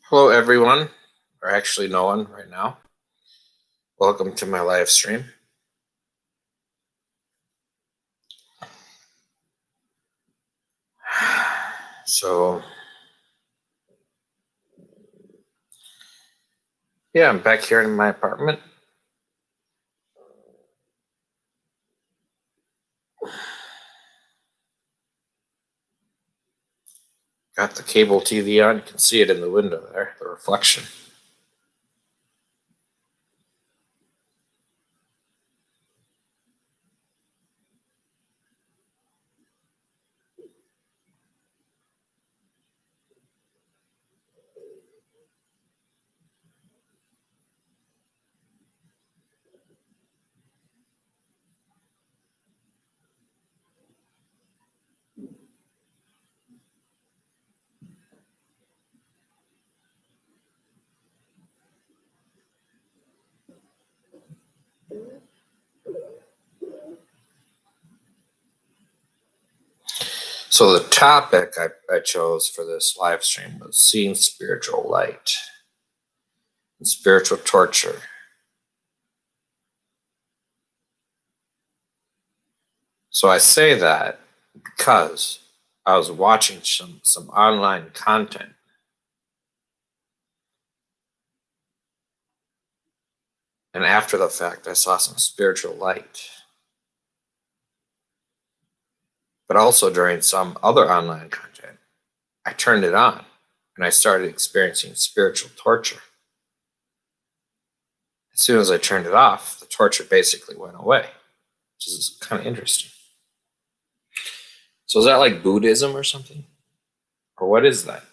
Hello, everyone, or actually no one right now. Welcome to my live stream. So, yeah, I'm back here in my apartment. Got the cable TV on. You can see it in the window there, the reflection. So, the topic I chose for this live stream was seeing spiritual light and spiritual torture. So, I say that because I was watching some online content. And after the fact, I saw some spiritual light. But also during some other online content, I turned it on and I started experiencing spiritual torture. As soon as I turned it off, the torture basically went away, which is kind of interesting. So, is that like Buddhism or something? Or what is that?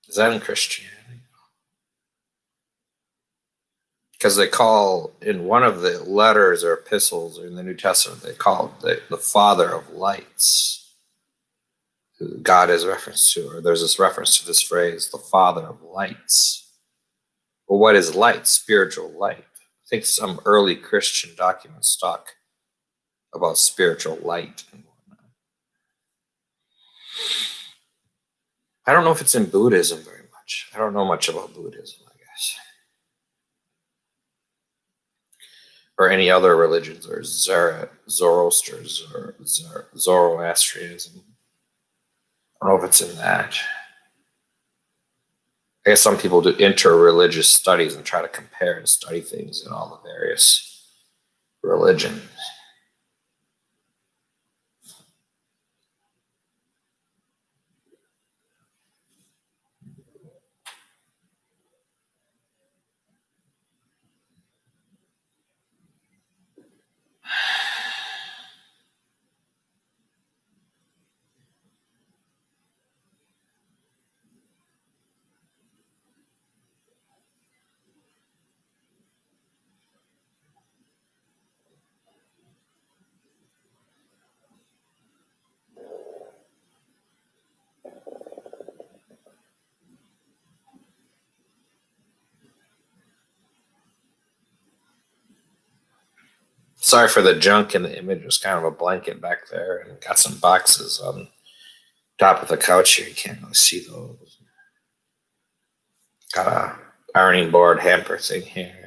Is that in Christianity? Because they call in one of the letters or epistles in the New Testament, they call the Father of Lights, who God is referenced to, or there's this reference to this phrase, the Father of Lights. Well, what is light? Spiritual light. I think some early Christian documents talk about spiritual light and whatnot. I don't know if it's in Buddhism very much. I don't know much about Buddhism, I guess. Or any other religions, or Zoroaster's or Zoroastrianism. I don't know if it's in that. I guess some people do inter-religious studies and try to compare and study things in all the various religions. Sorry for the junk in the image. There's kind of a blanket back there and got some boxes on top of the couch here. You can't really see those. Got a ironing board hamper thing here.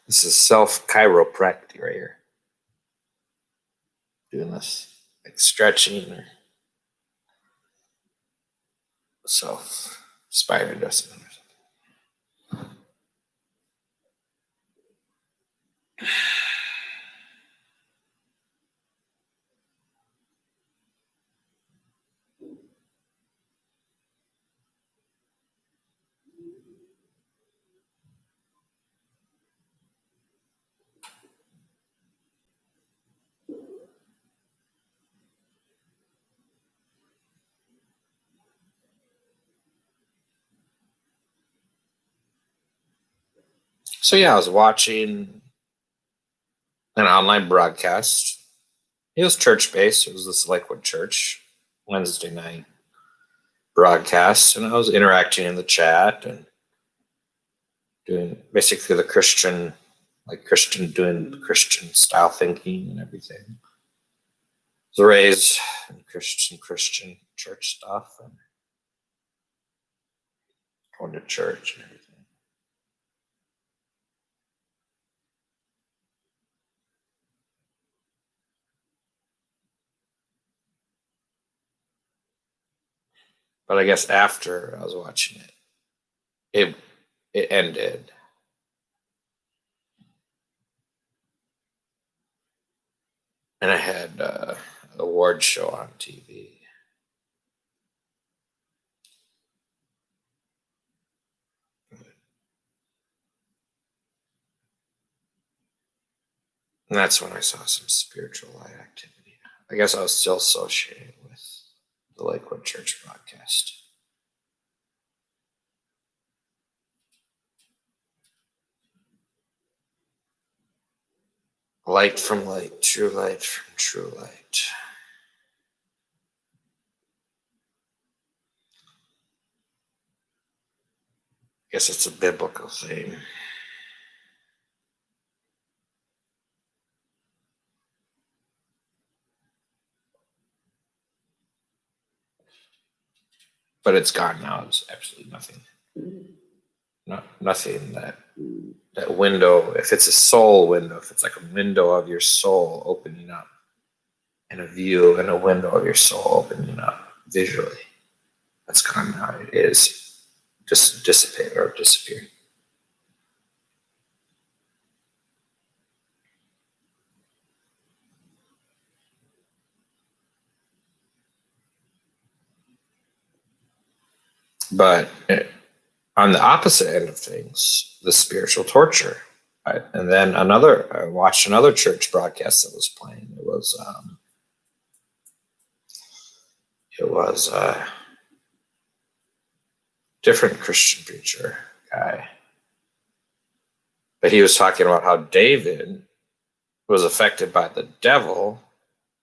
This is self chiropractic right here. Doing this like stretching or self spine adjustment or something. So yeah, I was watching an online broadcast. It was church based. It was this Lakewood Church Wednesday night broadcast, and I was interacting in the chat and doing basically the Christian, doing Christian style thinking and everything. Was raised in Christian church stuff and going to church and everything. But I guess after I was watching it ended. And I had an award show on TV. And that's when I saw some spiritual light activity. I guess I was still associated with the Lakewood Church broadcast. Light from light, true light from true light. I guess it's a biblical thing. But it's gone now. It's absolutely nothing. Nothing that window, if it's a soul window, if it's like a window of your soul opening up, and a view and a window of your soul opening up visually, that's gone now. It is just dissipate or disappear. But on the opposite end of things, the spiritual torture. And then I watched another church broadcast that was playing. It was a different Christian preacher guy, but he was talking about how David was affected by the devil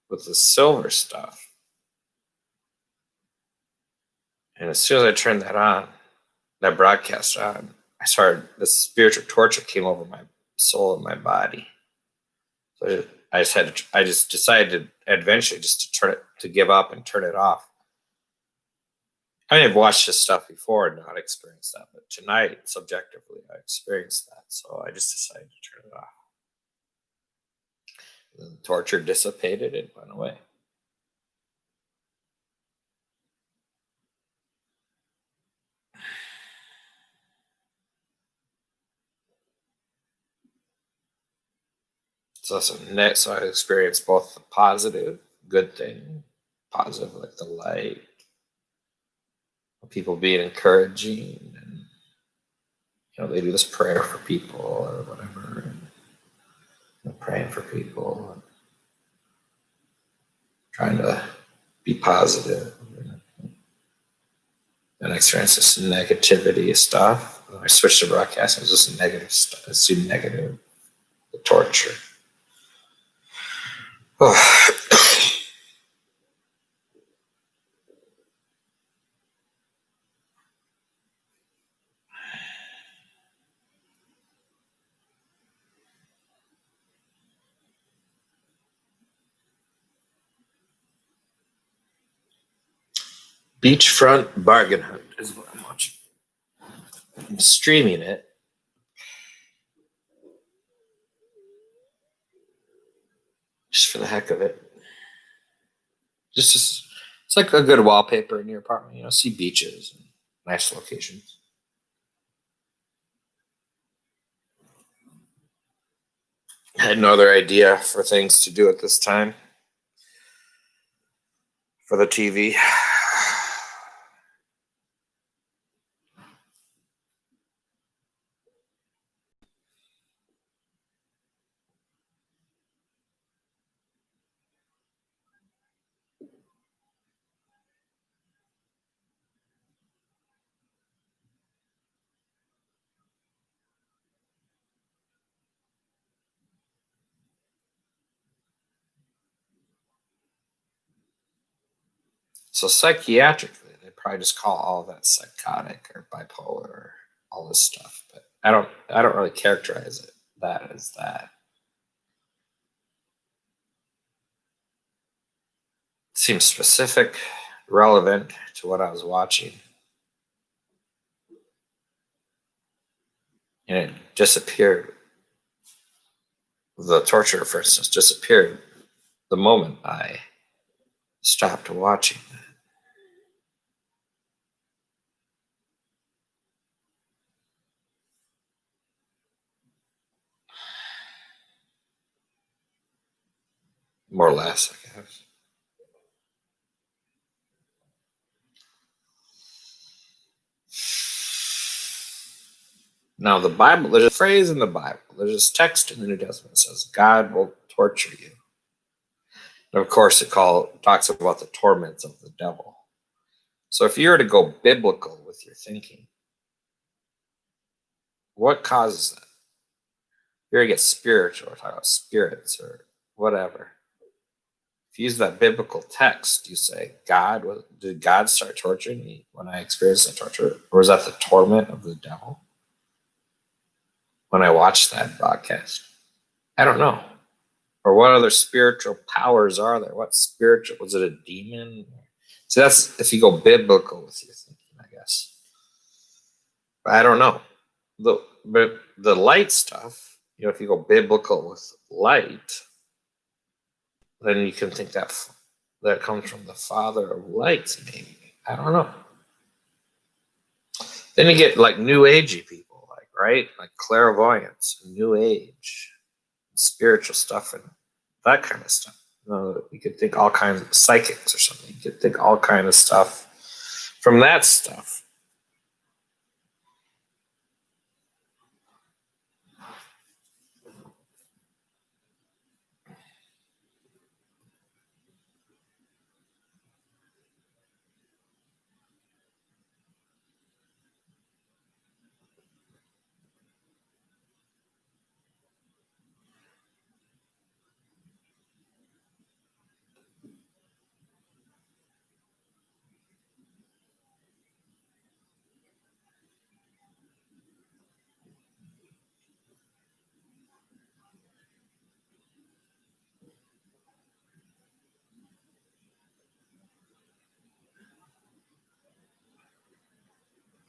with the silver stuff. And as soon as I turned that broadcast on, the spiritual torture came over my soul and my body. So I just decided eventually just to give up and turn it off. I mean, I've watched this stuff before and not experienced that, but tonight, subjectively, I experienced that. So I just decided to turn it off. The torture dissipated, it went away. So I experienced both the positive, good thing, positive like the light, people being encouraging, and they do this prayer for people or whatever, and praying for people, and trying to be positive. And I experienced this negativity stuff. When I switched to broadcast, it was just negative stuff. It's negative, the torture. Oh. Beachfront Bargain Hunt is what I'm watching. I'm streaming it. Just for the heck of it. It's like a good wallpaper in your apartment, see beaches and nice locations. I had no other idea for things to do at this time for the TV. So psychiatrically, they probably just call all that psychotic or bipolar or all this stuff. But I don't really characterize it that as that. It seems specific, relevant to what I was watching. And it disappeared. The torture, for instance, disappeared the moment I stopped watching. More or less, I guess. Now, the Bible, there's a phrase in the Bible, there's this text in the New Testament that says, God will torture you. And of course, talks about the torments of the devil. So if you were to go biblical with your thinking, what causes that? You're going to get spiritual, or talk about spirits or whatever. If you use that biblical text, you say, did God start torturing me when I experienced that torture? Or was that the torment of the devil when I watched that broadcast? I don't know. Or what other spiritual powers are there? What spiritual, was it a demon? So that's if you go biblical with your thinking, I guess. But I don't know. But the light stuff, if you go biblical with light, then you can think that comes from the Father of lights, maybe. I don't know. Then you get like new agey people, right? Like clairvoyance, new age, spiritual stuff, and that kind of stuff. You could think all kinds of psychics or something. You could think all kind of stuff from that stuff.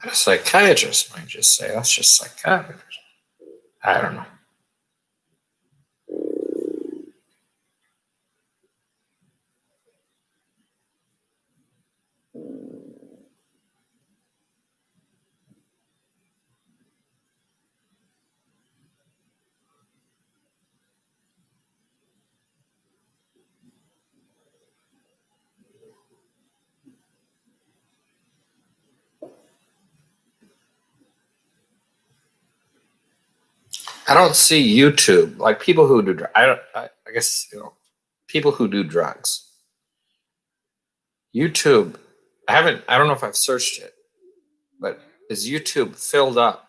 A psychiatrist might just say that's just psychotic. I don't know. I don't see YouTube like people who do. I guess people who do drugs. YouTube. I haven't. I don't know if I've searched it, but is YouTube filled up?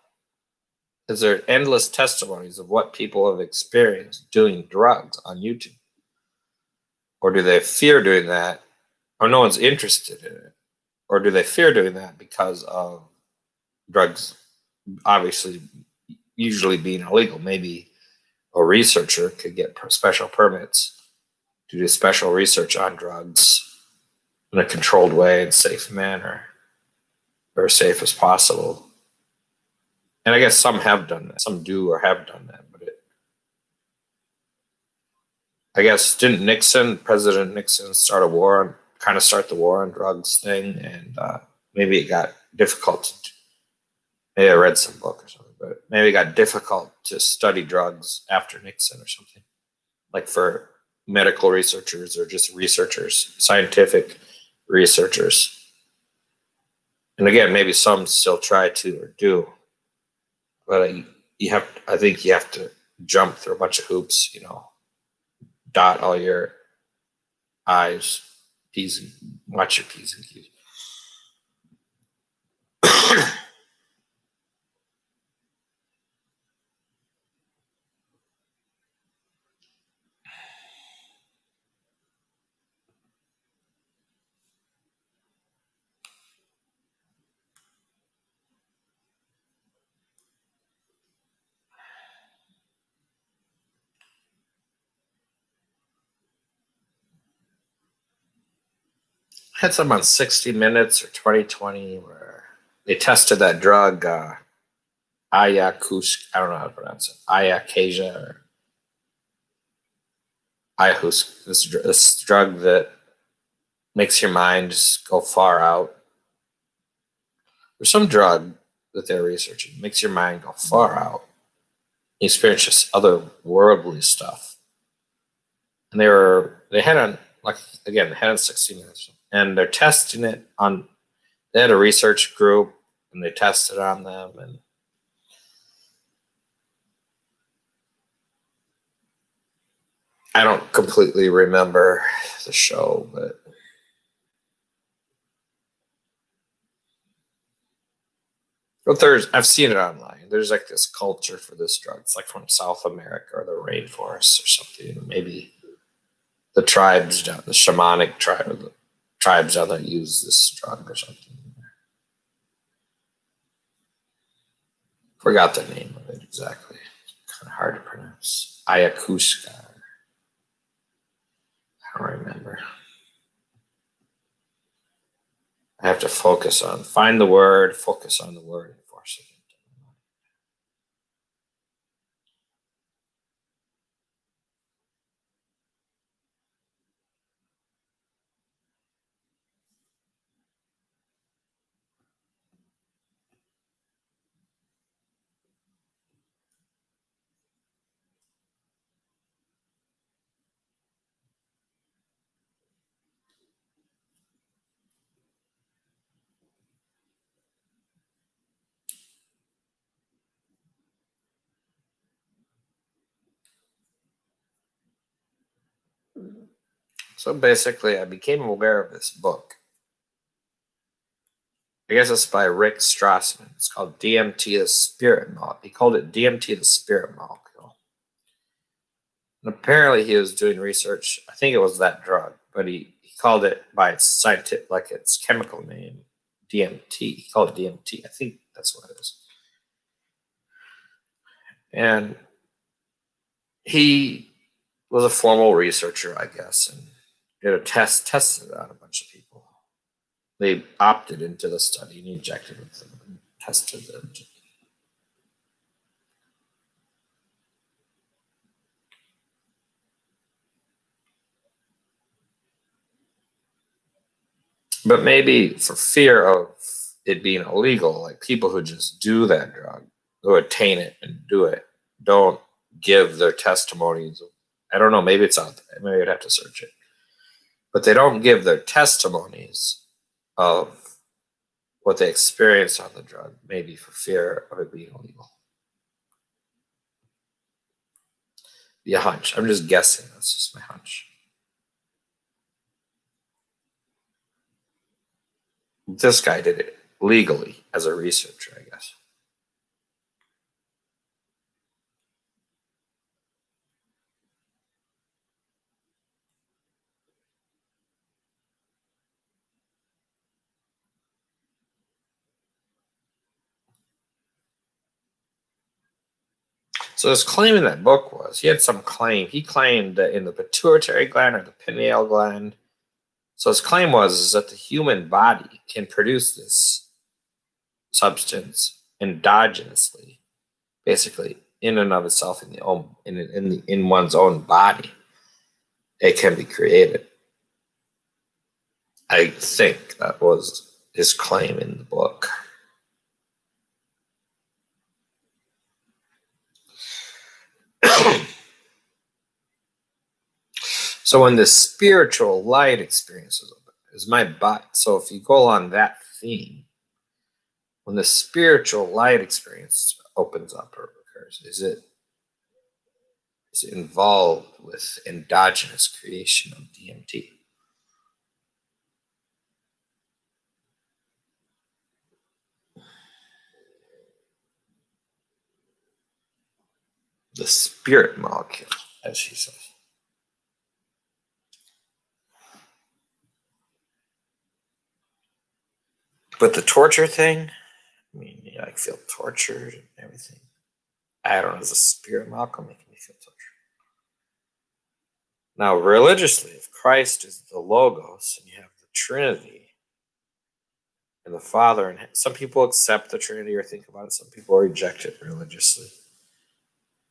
Is there endless testimonies of what people have experienced doing drugs on YouTube? Or do they fear doing that, or no one's interested in it? Or do they fear doing that because of drugs obviously usually being illegal? Maybe a researcher could get special permits to do special research on drugs in a controlled way and safe manner, or as safe as possible. And I guess some have done that. Some do or have done that. But I guess didn't President Nixon, start the war on drugs thing, and maybe it got difficult. Maybe I read some book or something, but maybe it got difficult to study drugs after Nixon or something, like for medical researchers or just researchers, scientific researchers. And again, maybe some still try to or do, but I think you have to jump through a bunch of hoops, dot all your I's, P's, and watch your P's and Q's. had some on 60 Minutes or 2020 where they tested that drug, Ayahuasca. I don't know how to pronounce it. Ayahuasca or Ayahuasca. This drug that makes your mind just go far out. There's some drug that they're researching makes your mind go far out. You experience just otherworldly stuff. And they had on, like, again, they had on 60 Minutes, and they're testing it on. They had a research group and they tested on them, and I don't completely remember the show, but I've seen it online. There's like this culture for this drug. It's like from South America or the rainforest or something. Maybe the tribes down, the shamanic tribe, or the tribes down there use this drug or something. Forgot the name of it exactly. Kind of hard to pronounce. Ayahuasca. I don't remember. I have to find the word, focus on the word, and force it into my mind. So basically, I became aware of this book. I guess it's by Rick Strassman. It's called DMT, the Spirit Molecule. He called it DMT, the Spirit Molecule. And apparently he was doing research. I think it was that drug, but he called it by its scientific, like its chemical name, DMT. He called it DMT. I think that's what it is. And he was a formal researcher, I guess, and did tested it on a bunch of people. They opted into the study and injected with them and tested them. But maybe for fear of it being illegal, like people who just do that drug, who attain it and do it, don't give their testimonies. I don't know, maybe it's out there. Maybe I'd have to search it. But they don't give their testimonies of what they experienced on the drug, maybe for fear of it being illegal. Be a hunch. I'm just guessing. That's just my hunch. This guy did it legally as a researcher, I guess. So his claim in that book was he had some claim. He claimed that in the pituitary gland or the pineal gland. So his claim was that the human body can produce this substance endogenously, basically in and of itself in one's own body. It can be created. I think that was his claim in the book. So when the spiritual light experience is my body. So if you go on that theme, when the spiritual light experience opens up or occurs, is it involved with endogenous creation of DMT? The spirit molecule, as he says. But the torture thing, I mean, you like feel tortured and everything. I don't know, does the spirit molecule make me feel tortured? Now, religiously, if Christ is the Logos and you have the Trinity, and the Father. And some people accept the Trinity or think about it. Some people reject it religiously.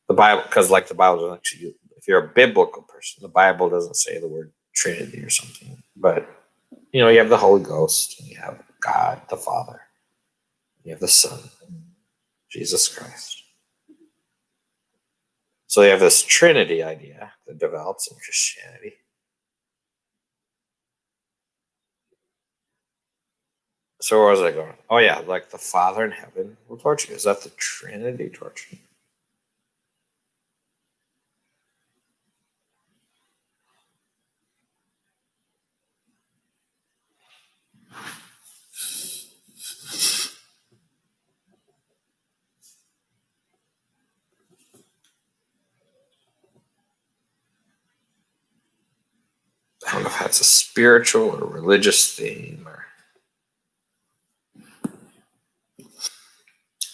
The Bible, because like the Bible doesn't actually, if you're a biblical person, the Bible doesn't say the word Trinity or something. But you know, you have the Holy Ghost, and you have God the Father, you have the Son, Jesus Christ. So you have this Trinity idea that develops in Christianity. So where was I going? Oh yeah, like the Father in heaven will torture you. Is that the Trinity torture? I don't know if that's a spiritual or religious theme or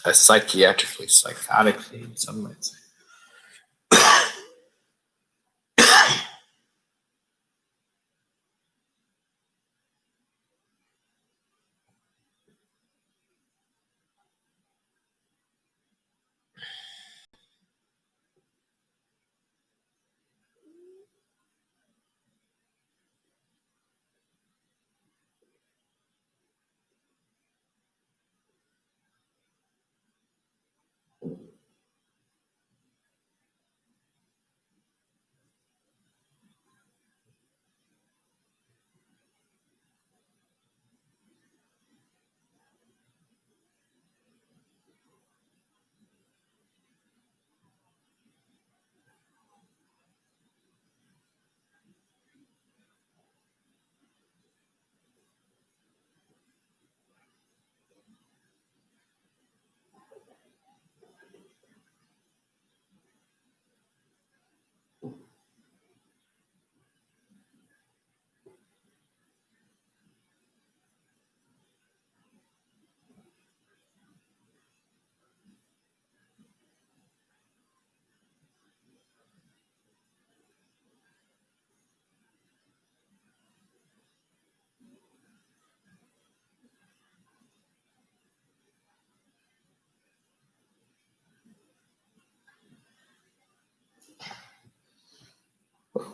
a psychiatrically psychotic theme, some might say.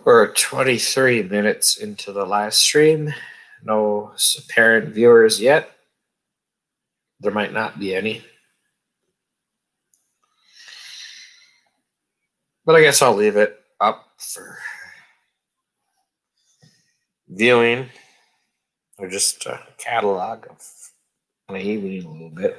We're 23 minutes into the live stream. No apparent viewers yet. There might not be any. But I guess I'll leave it up for viewing or just a catalog of my evening a little bit.